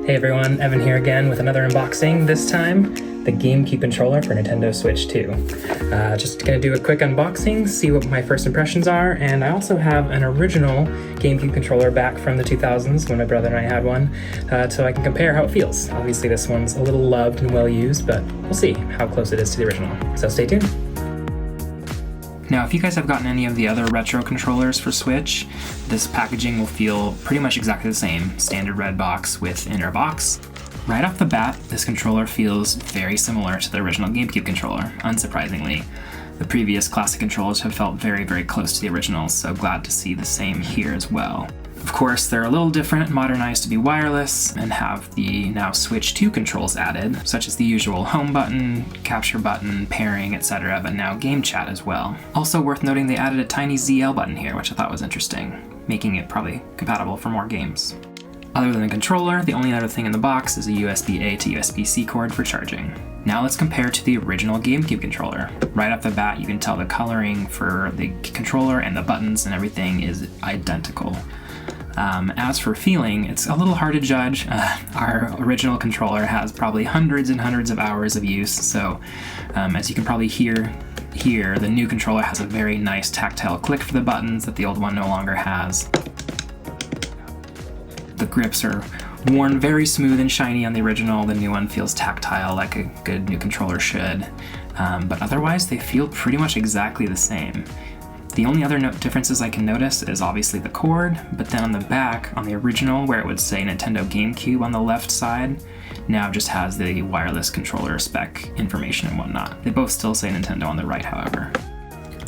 Hey everyone, Evan here again with another unboxing, this time the Gamecube controller for Nintendo Switch 2. Just gonna do a quick unboxing, see what my first impressions are, and I also have an original Gamecube controller back from the 2000s when my brother and I had one, so I can compare how it feels. Obviously this one's a little loved and well used, but we'll see how close it is to the original, so stay tuned. Now, if you guys have gotten any of the other retro controllers for Switch, this packaging will feel pretty much exactly the same. Standard red box with inner box. Right off the bat, this controller feels very similar to the original GameCube controller, unsurprisingly. The previous classic controllers have felt very, very close to the originals, so glad to see the same here as well. Of course, they're a little different, modernized to be wireless, and have the now Switch 2 controls added, such as the usual home button, capture button, pairing, etc., but now game chat as well. Also worth noting, they added a tiny ZL button here, which I thought was interesting, making it probably compatible for more games. Other than the controller, the only other thing in the box is a USB-A to USB-C cord for charging. Now let's compare to the original GameCube controller. Right off the bat, you can tell the coloring for the controller and the buttons and everything is identical. As for feeling, it's a little hard to judge. Our original controller has probably hundreds and hundreds of hours of use, so as you can probably hear here, the new controller has a very nice tactile click for the buttons that the old one no longer has. The grips are worn very smooth and shiny on the original. The new one feels tactile like a good new controller should, but otherwise they feel pretty much exactly the same. The only other differences I can notice is obviously the cord, but then on the back, on the original, where it would say Nintendo GameCube on the left side, now just has the wireless controller spec information and whatnot. They both still say Nintendo on the right, however.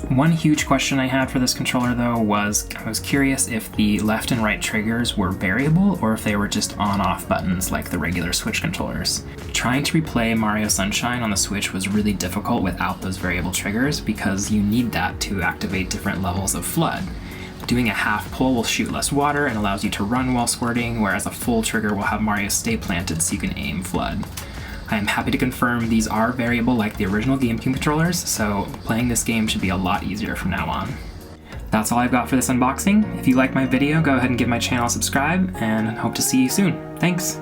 One huge question I had for this controller though was, I was curious if the left and right triggers were variable or if they were just on-off buttons like the regular Switch controllers. Trying to replay Mario Sunshine on the Switch was really difficult without those variable triggers because you need that to activate different levels of flood. Doing a half pull will shoot less water and allows you to run while squirting, whereas a full trigger will have Mario stay planted so you can aim flood. I am happy to confirm these are variable like the original GameCube controllers, so playing this game should be a lot easier from now on. That's all I've got for this unboxing. If you liked my video, go ahead and give my channel a subscribe, and hope to see you soon. Thanks!